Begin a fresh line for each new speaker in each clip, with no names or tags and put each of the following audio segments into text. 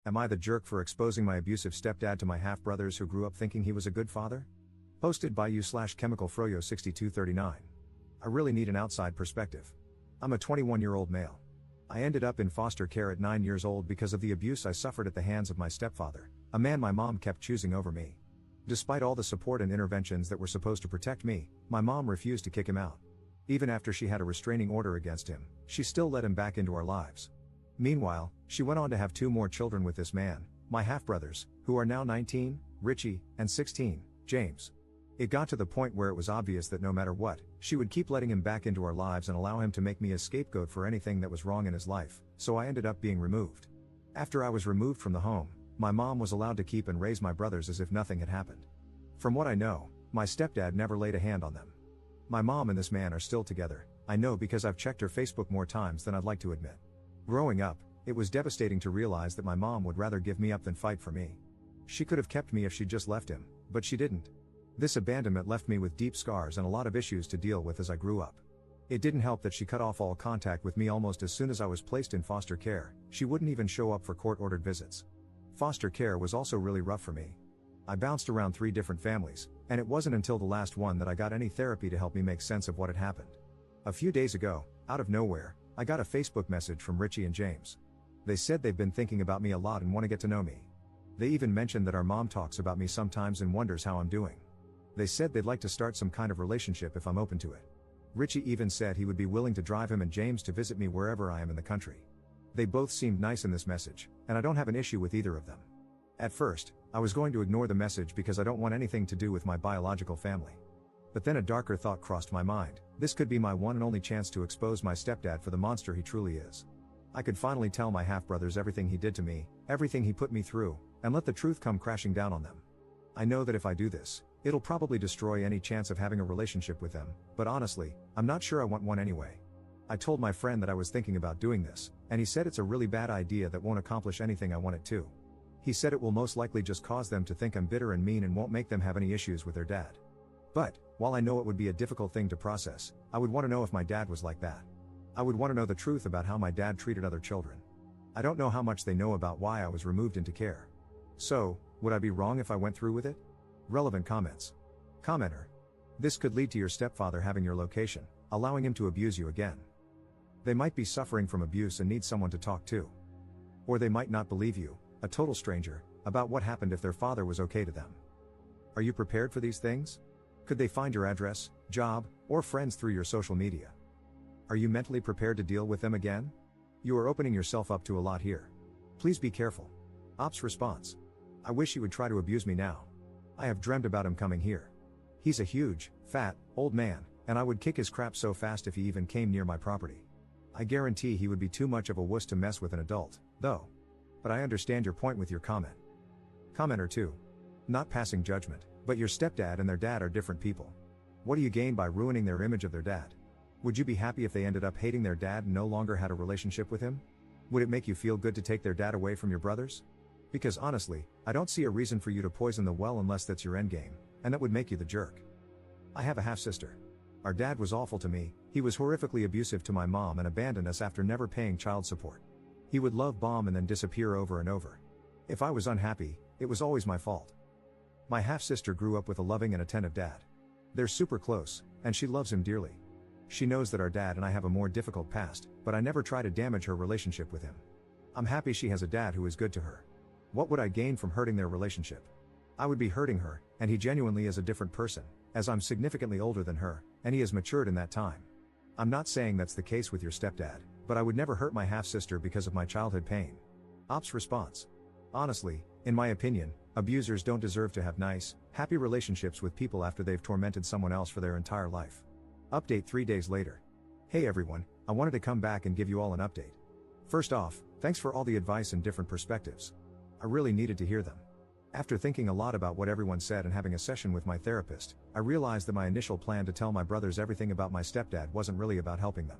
Am I the jerk for exposing my abusive stepdad to my half-brothers who grew up thinking he was a good father? Posted by you/chemicalfroyo6239. I really need an outside perspective. I'm a 21-year-old male. I ended up in foster care at 9 years old because of the abuse I suffered at the hands of my stepfather, a man my mom kept choosing over me. Despite all the support and interventions that were supposed to protect me, my mom refused to kick him out. Even after she had a restraining order against him, she still let him back into our lives. Meanwhile, she went on to have 2 more children with this man, my half-brothers, who are now 19, Richie, and 16, James. It got to the point where it was obvious that no matter what, she would keep letting him back into our lives and allow him to make me a scapegoat for anything that was wrong in his life, so I ended up being removed. After I was removed from the home, my mom was allowed to keep and raise my brothers as if nothing had happened. From what I know, my stepdad never laid a hand on them. My mom and this man are still together, I know because I've checked her Facebook more times than I'd like to admit. Growing up, it was devastating to realize that my mom would rather give me up than fight for me. She could have kept me if she'd just left him, but she didn't. This abandonment left me with deep scars and a lot of issues to deal with as I grew up. It didn't help that she cut off all contact with me almost as soon as I was placed in foster care. She wouldn't even show up for court-ordered visits. Foster care was also really rough for me. I bounced around 3 different families, and it wasn't until the last one that I got any therapy to help me make sense of what had happened. A few days ago, out of nowhere, I got a Facebook message from Richie and James. They said they've been thinking about me a lot and want to get to know me. They even mentioned that our mom talks about me sometimes and wonders how I'm doing. They said they'd like to start some kind of relationship if I'm open to it. Richie even said he would be willing to drive him and James to visit me wherever I am in the country. They both seemed nice in this message, and I don't have an issue with either of them. At first, I was going to ignore the message because I don't want anything to do with my biological family. But then a darker thought crossed my mind. This could be my one and only chance to expose my stepdad for the monster he truly is. I could finally tell my half-brothers everything he did to me, everything he put me through, and let the truth come crashing down on them. I know that if I do this, it'll probably destroy any chance of having a relationship with them, but honestly, I'm not sure I want one anyway. I told my friend that I was thinking about doing this, and he said it's a really bad idea that won't accomplish anything I want it to. He said it will most likely just cause them to think I'm bitter and mean and won't make them have any issues with their dad. But, while I know it would be a difficult thing to process, I would want to know if my dad was like that. I would want to know the truth about how my dad treated other children. I don't know how much they know about why I was removed into care. So, would I be wrong if I went through with it? Relevant comments. Commenter. This could lead to your stepfather having your location, allowing him to abuse you again. They might be suffering from abuse and need someone to talk to. Or they might not believe you, a total stranger, about what happened if their father was okay to them. Are you prepared for these things? Could they find your address, job, or friends through your social media? Are you mentally prepared to deal with them again? You are opening yourself up to a lot here. Please be careful. Ops response. I wish he would try to abuse me now. I have dreamt about him coming here. He's a huge, fat, old man, and I would kick his crap so fast if he even came near my property. I guarantee he would be too much of a wuss to mess with an adult, though. But I understand your point with your comment. Commenter 2. Not passing judgment, but your stepdad and their dad are different people. What do you gain by ruining their image of their dad? Would you be happy if they ended up hating their dad and no longer had a relationship with him? Would it make you feel good to take their dad away from your brothers? Because honestly, I don't see a reason for you to poison the well unless that's your endgame, and that would make you the jerk. I have a half-sister. Our dad was awful to me. He was horrifically abusive to my mom and abandoned us after never paying child support. He would love bomb and then disappear over and over. If I was unhappy, it was always my fault. My half-sister grew up with a loving and attentive dad. They're super close, and she loves him dearly. She knows that our dad and I have a more difficult past, but I never try to damage her relationship with him. I'm happy she has a dad who is good to her. What would I gain from hurting their relationship? I would be hurting her, and he genuinely is a different person, as I'm significantly older than her, and he has matured in that time. I'm not saying that's the case with your stepdad, but I would never hurt my half-sister because of my childhood pain. Ops response. Honestly, in my opinion, abusers don't deserve to have nice, happy relationships with people after they've tormented someone else for their entire life. Update 3 days later. Hey everyone, I wanted to come back and give you all an update. First off, thanks for all the advice and different perspectives. I really needed to hear them. After thinking a lot about what everyone said and having a session with my therapist, I realized that my initial plan to tell my brothers everything about my stepdad wasn't really about helping them.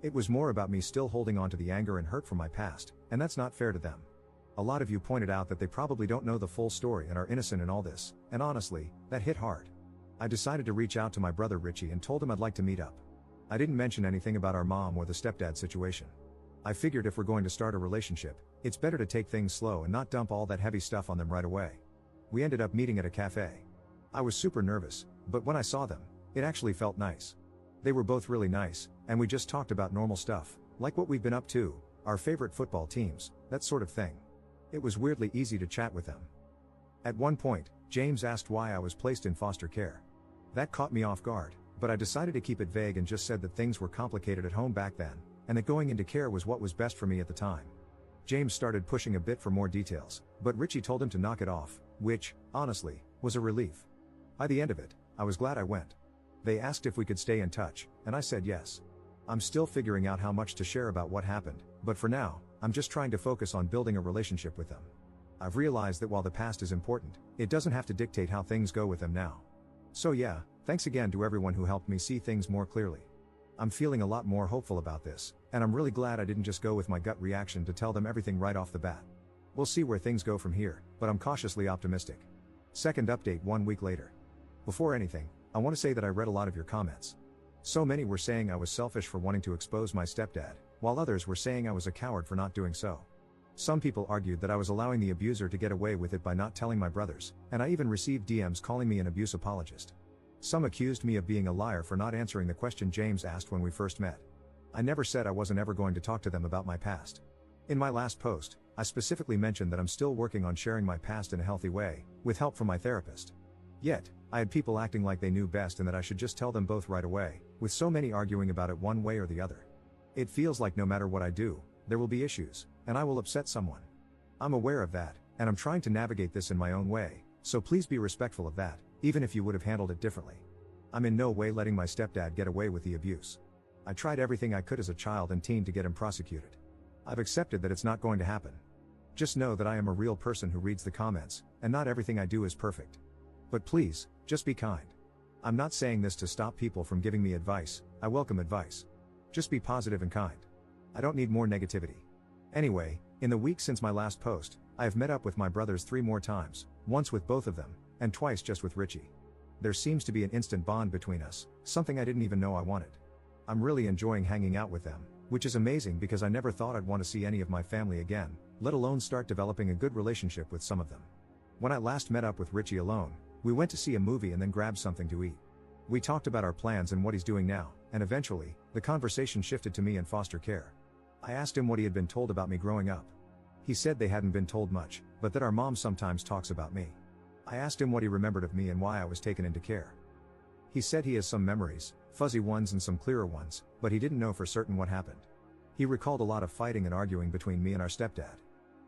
It was more about me still holding on to the anger and hurt from my past, and that's not fair to them. A lot of you pointed out that they probably don't know the full story and are innocent in all this, and honestly, that hit hard. I decided to reach out to my brother Richie and told him I'd like to meet up. I didn't mention anything about our mom or the stepdad situation. I figured if we're going to start a relationship, it's better to take things slow and not dump all that heavy stuff on them right away. We ended up meeting at a cafe. I was super nervous, but when I saw them, it actually felt nice. They were both really nice, and we just talked about normal stuff, like what we've been up to, our favorite football teams, that sort of thing. It was weirdly easy to chat with them. At one point, James asked why I was placed in foster care. That caught me off guard, but I decided to keep it vague and just said that things were complicated at home back then, and that going into care was what was best for me at the time. James started pushing a bit for more details, but Richie told him to knock it off, which, honestly, was a relief. By the end of it, I was glad I went. They asked if we could stay in touch, and I said yes. I'm still figuring out how much to share about what happened, but for now, I'm just trying to focus on building a relationship with them. I've realized that while the past is important, it doesn't have to dictate how things go with them now. So yeah, thanks again to everyone who helped me see things more clearly. I'm feeling a lot more hopeful about this, and I'm really glad I didn't just go with my gut reaction to tell them everything right off the bat. We'll see where things go from here, but I'm cautiously optimistic. Second update 1 week later. Before anything, I want to say that I read a lot of your comments. So many were saying I was selfish for wanting to expose my stepdad, while others were saying I was a coward for not doing so. Some people argued that I was allowing the abuser to get away with it by not telling my brothers, and I even received DMs calling me an abuse apologist. Some accused me of being a liar for not answering the question James asked when we first met. I never said I wasn't ever going to talk to them about my past. In my last post, I specifically mentioned that I'm still working on sharing my past in a healthy way, with help from my therapist. Yet, I had people acting like they knew best and that I should just tell them both right away, with so many arguing about it one way or the other. It feels like no matter what I do, there will be issues, and I will upset someone. I'm aware of that, and I'm trying to navigate this in my own way, so please be respectful of that, even if you would have handled it differently. I'm in no way letting my stepdad get away with the abuse. I tried everything I could as a child and teen to get him prosecuted. I've accepted that it's not going to happen. Just know that I am a real person who reads the comments, and not everything I do is perfect. But please, just be kind. I'm not saying this to stop people from giving me advice. I welcome advice. Just be positive and kind. I don't need more negativity. Anyway, in the week since my last post, I have met up with my brothers 3 more times, once with both of them, and twice just with Richie. There seems to be an instant bond between us, something I didn't even know I wanted. I'm really enjoying hanging out with them, which is amazing because I never thought I'd want to see any of my family again, let alone start developing a good relationship with some of them. When I last met up with Richie alone, we went to see a movie and then grabbed something to eat. We talked about our plans and what he's doing now, and eventually, the conversation shifted to me in foster care. I asked him what he had been told about me growing up. He said they hadn't been told much, but that our mom sometimes talks about me. I asked him what he remembered of me and why I was taken into care. He said he has some memories, fuzzy ones and some clearer ones, but he didn't know for certain what happened. He recalled a lot of fighting and arguing between me and our stepdad.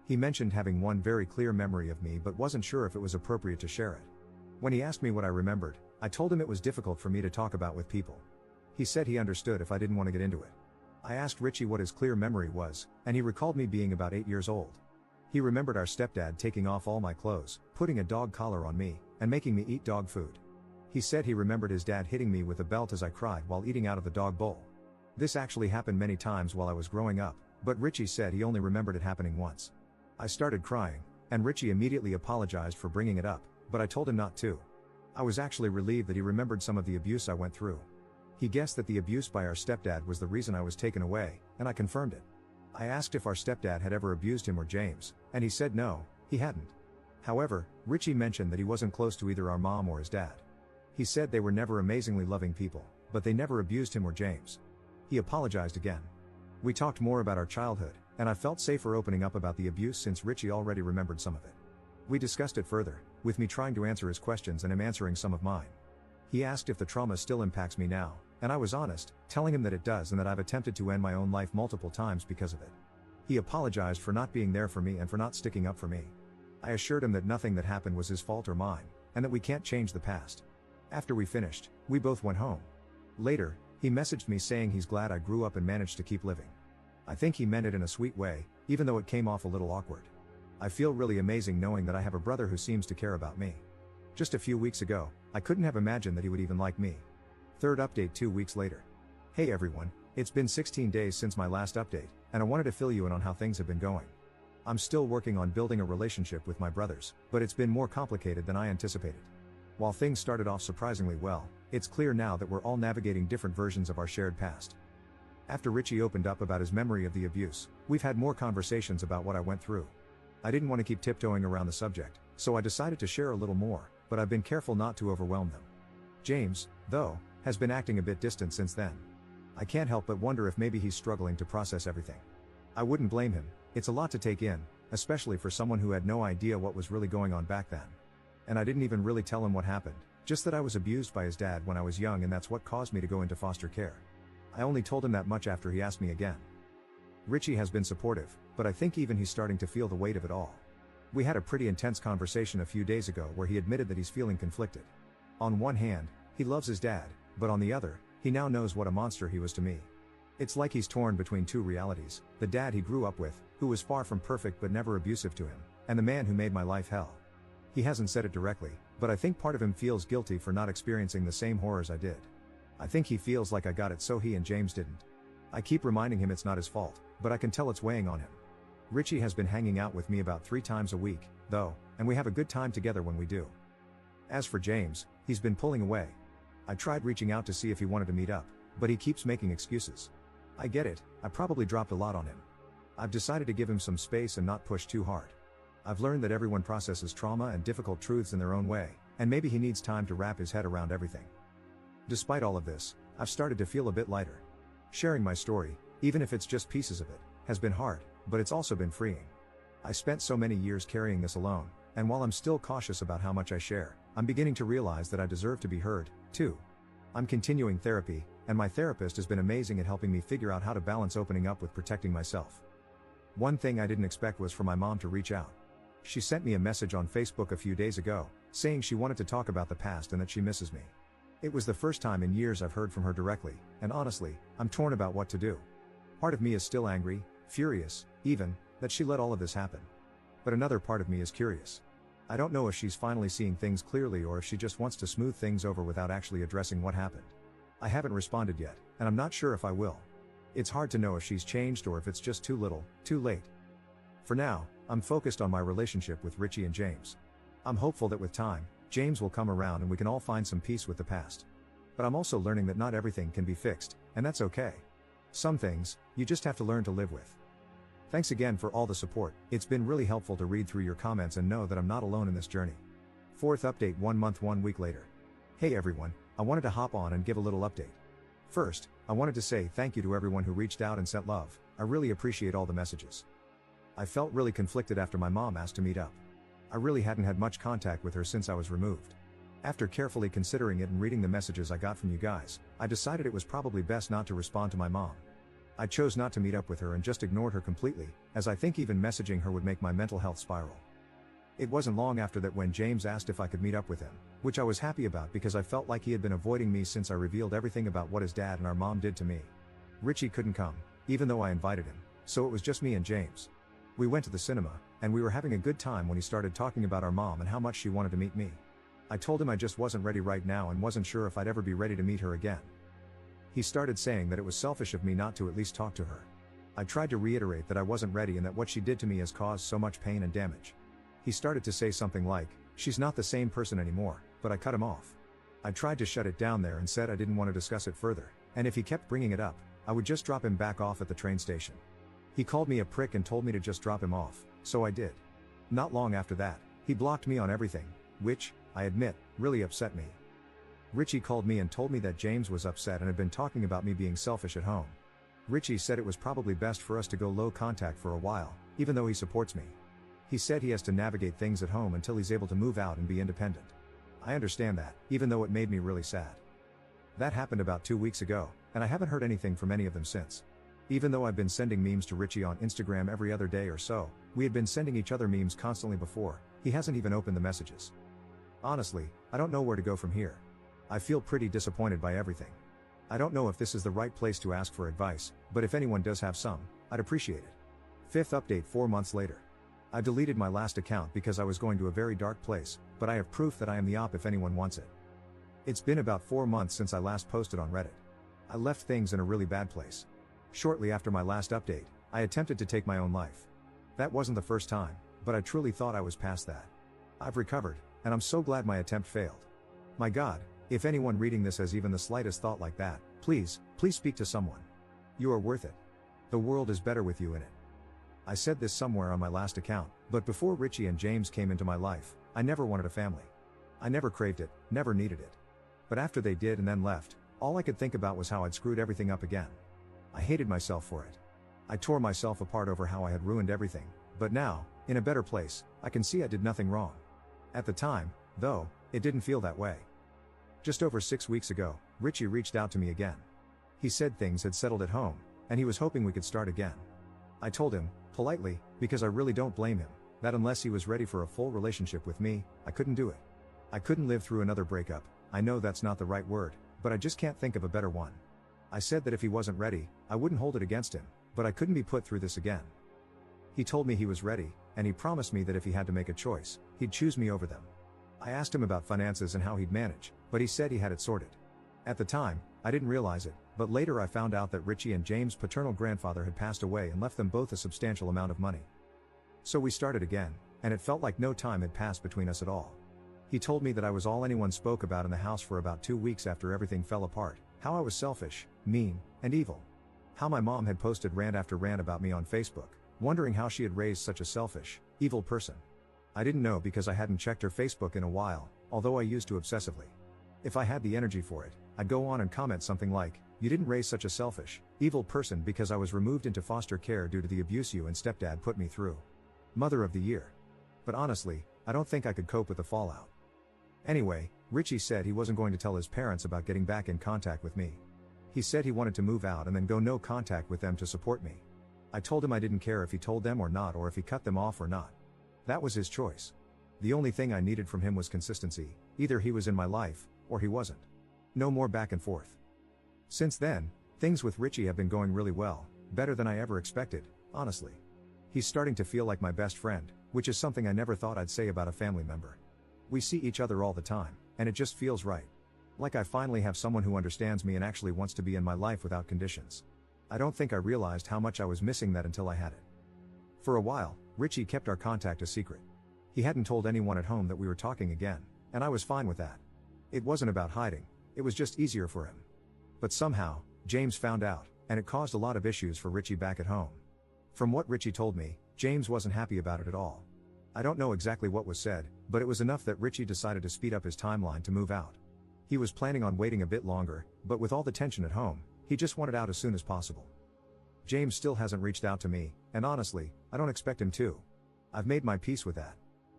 He mentioned having one very clear memory of me but wasn't sure if it was appropriate to share it. When he asked me what I remembered, I told him it was difficult for me to talk about with people. He said he understood if I didn't want to get into it. I asked Richie what his clear memory was, and he recalled me being about 8 years old. He remembered our stepdad taking off all my clothes, putting a dog collar on me, and making me eat dog food. He said he remembered his dad hitting me with a belt as I cried while eating out of the dog bowl. This actually happened many times while I was growing up, but Richie said he only remembered it happening once. I started crying, and Richie immediately apologized for bringing it up, but I told him not to. I was actually relieved that he remembered some of the abuse I went through. He guessed that the abuse by our stepdad was the reason I was taken away, and I confirmed it. I asked if our stepdad had ever abused him or James, and he said no, he hadn't. However, Richie mentioned that he wasn't close to either our mom or his dad. He said they were never amazingly loving people, but they never abused him or James. He apologized again. We talked more about our childhood, and I felt safer opening up about the abuse since Richie already remembered some of it. We discussed it further, with me trying to answer his questions and him answering some of mine. He asked if the trauma still impacts me now, and I was honest, telling him that it does and that I've attempted to end my own life multiple times because of it. He apologized for not being there for me and for not sticking up for me. I assured him that nothing that happened was his fault or mine, and that we can't change the past. After we finished, we both went home. Later, he messaged me saying he's glad I grew up and managed to keep living. I think he meant it in a sweet way, even though it came off a little awkward. I feel really amazing knowing that I have a brother who seems to care about me. Just a few weeks ago, I couldn't have imagined that he would even like me. Third update 2 weeks later. Hey everyone, it's been 16 days since my last update, and I wanted to fill you in on how things have been going. I'm still working on building a relationship with my brothers, but it's been more complicated than I anticipated. While things started off surprisingly well, it's clear now that we're all navigating different versions of our shared past. After Richie opened up about his memory of the abuse, we've had more conversations about what I went through. I didn't want to keep tiptoeing around the subject, so I decided to share a little more, but I've been careful not to overwhelm them. James, though, has been acting a bit distant since then. I can't help but wonder if maybe he's struggling to process everything. I wouldn't blame him, it's a lot to take in, especially for someone who had no idea what was really going on back then. And I didn't even really tell him what happened, just that I was abused by his dad when I was young and that's what caused me to go into foster care. I only told him that much after he asked me again. Richie has been supportive, but I think even he's starting to feel the weight of it all. We had a pretty intense conversation a few days ago where he admitted that he's feeling conflicted. On one hand, he loves his dad, but on the other, he now knows what a monster he was to me. It's like he's torn between two realities, the dad he grew up with, who was far from perfect but never abusive to him, and the man who made my life hell. He hasn't said it directly, but I think part of him feels guilty for not experiencing the same horrors I did. I think he feels like I got it so he and James didn't. I keep reminding him it's not his fault, but I can tell it's weighing on him. Richie has been hanging out with me about 3 times a week, though, and we have a good time together when we do. As for James, he's been pulling away. I tried reaching out to see if he wanted to meet up, but he keeps making excuses. I get it, I probably dropped a lot on him. I've decided to give him some space and not push too hard. I've learned that everyone processes trauma and difficult truths in their own way, and maybe he needs time to wrap his head around everything. Despite all of this, I've started to feel a bit lighter. Sharing my story, even if it's just pieces of it, has been hard, but it's also been freeing. I spent so many years carrying this alone, and while I'm still cautious about how much I share, I'm beginning to realize that I deserve to be heard, too. I'm continuing therapy, and my therapist has been amazing at helping me figure out how to balance opening up with protecting myself. One thing I didn't expect was for my mom to reach out. She sent me a message on Facebook a few days ago, saying she wanted to talk about the past and that she misses me. It was the first time in years I've heard from her directly, and honestly, I'm torn about what to do. Part of me is still angry, furious, even, that she let all of this happen. But another part of me is curious. I don't know if she's finally seeing things clearly or if she just wants to smooth things over without actually addressing what happened. I haven't responded yet, and I'm not sure if I will. It's hard to know if she's changed or if it's just too little, too late. For now, I'm focused on my relationship with Richie and James. I'm hopeful that with time, James will come around and we can all find some peace with the past. But I'm also learning that not everything can be fixed, and that's okay. Some things, you just have to learn to live with. Thanks again for all the support, it's been really helpful to read through your comments and know that I'm not alone in this journey. 4th update 1 month 1 week later. Hey everyone, I wanted to hop on and give a little update. First, I wanted to say thank you to everyone who reached out and sent love, I really appreciate all the messages. I felt really conflicted after my mom asked to meet up. I really hadn't had much contact with her since I was removed. After carefully considering it and reading the messages I got from you guys, I decided it was probably best not to respond to my mom. I chose not to meet up with her and just ignored her completely, as I think even messaging her would make my mental health spiral. It wasn't long after that when James asked if I could meet up with him, which I was happy about because I felt like he had been avoiding me since I revealed everything about what his dad and our mom did to me. Richie couldn't come, even though I invited him, so it was just me and James. We went to the cinema, and we were having a good time when he started talking about our mom and how much she wanted to meet me. I told him I just wasn't ready right now and wasn't sure if I'd ever be ready to meet her again. He started saying that it was selfish of me not to at least talk to her. I tried to reiterate that I wasn't ready and that what she did to me has caused so much pain and damage. He started to say something like, "She's not the same person anymore," but I cut him off. I tried to shut it down there and said I didn't want to discuss it further, and if he kept bringing it up, I would just drop him back off at the train station. He called me a prick and told me to just drop him off, so I did. Not long after that, he blocked me on everything, which, I admit, really upset me. Richie called me and told me that James was upset and had been talking about me being selfish at home. Richie said it was probably best for us to go low contact for a while, even though he supports me. He said he has to navigate things at home until he's able to move out and be independent. I understand that, even though it made me really sad. That happened about 2 weeks ago, and I haven't heard anything from any of them since. Even though I've been sending memes to Richie on Instagram every other day or so, we had been sending each other memes constantly before, he hasn't even opened the messages. Honestly, I don't know where to go from here. I feel pretty disappointed by everything. I don't know if this is the right place to ask for advice, but if anyone does have some, I'd appreciate it. 5th update 4 months later. I deleted my last account because I was going to a very dark place, but I have proof that I am the op if anyone wants it. It's been about 4 months since I last posted on Reddit. I left things in a really bad place. Shortly after my last update, I attempted to take my own life. That wasn't the first time, but I truly thought I was past that. I've recovered, and I'm so glad my attempt failed. My God, if anyone reading this has even the slightest thought like that, please speak to someone. You are worth it. The world is better with you in it. I said this somewhere on my last account, but before Richie and James came into my life, I never wanted a family. I never craved it, never needed it. But after they did and then left, all I could think about was how I'd screwed everything up again. I hated myself for it. I tore myself apart over how I had ruined everything, but now, in a better place, I can see I did nothing wrong. At the time, though, it didn't feel that way. Just over 6 weeks ago, Richie reached out to me again. He said things had settled at home, and he was hoping we could start again. I told him, politely, because I really don't blame him, that unless he was ready for a full relationship with me, I couldn't do it. I couldn't live through another breakup. I know that's not the right word, but I just can't think of a better one. I said that if he wasn't ready, I wouldn't hold it against him, but I couldn't be put through this again. He told me he was ready, and he promised me that if he had to make a choice, he'd choose me over them. I asked him about finances and how he'd manage, but he said he had it sorted. At the time, I didn't realize it, but later I found out that Richie and James' paternal grandfather had passed away and left them both a substantial amount of money. So we started again, and it felt like no time had passed between us at all. He told me that I was all anyone spoke about in the house for about 2 weeks after everything fell apart, how I was selfish, mean, and evil. How my mom had posted rant after rant about me on Facebook, wondering how she had raised such a selfish, evil person. I didn't know because I hadn't checked her Facebook in a while, although I used to obsessively. If I had the energy for it, I'd go on and comment something like, "You didn't raise such a selfish, evil person because I was removed into foster care due to the abuse you and stepdad put me through. Mother of the year." But honestly, I don't think I could cope with the fallout. Anyway, Richie said he wasn't going to tell his parents about getting back in contact with me. He said he wanted to move out and then go no contact with them to support me. I told him I didn't care if he told them or not, or if he cut them off or not. That was his choice. The only thing I needed from him was consistency. Either he was in my life, or he wasn't. No more back and forth. Since then, things with Richie have been going really well, better than I ever expected, honestly. He's starting to feel like my best friend, which is something I never thought I'd say about a family member. We see each other all the time, and it just feels right. Like I finally have someone who understands me and actually wants to be in my life without conditions. I don't think I realized how much I was missing that until I had it. For a while, Richie kept our contact a secret. He hadn't told anyone at home that we were talking again, and I was fine with that. It wasn't about hiding, it was just easier for him. But somehow, James found out, and it caused a lot of issues for Richie back at home. From what Richie told me, James wasn't happy about it at all. I don't know exactly what was said, but it was enough that Richie decided to speed up his timeline to move out. He was planning on waiting a bit longer, but with all the tension at home, he just wanted out as soon as possible. James still hasn't reached out to me, and honestly, I don't expect him to. I've made my peace with that.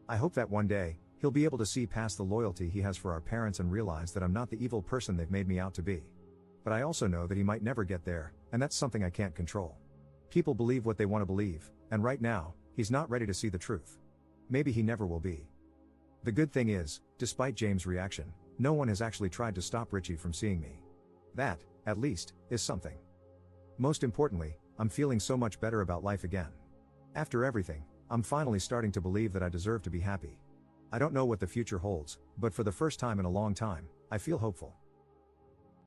I hope that one day, he'll be able to see past the loyalty he has for our parents and realize that I'm not the evil person they've made me out to be. But I also know that he might never get there, and that's something I can't control. People believe what they want to believe, and right now, he's not ready to see the truth. Maybe he never will be. The good thing is, despite James' reaction, no one has actually tried to stop Richie from seeing me. That, at least, is something. Most importantly, I'm feeling so much better about life again. After everything, I'm finally starting to believe that I deserve to be happy. I don't know what the future holds, but for the first time in a long time, I feel hopeful.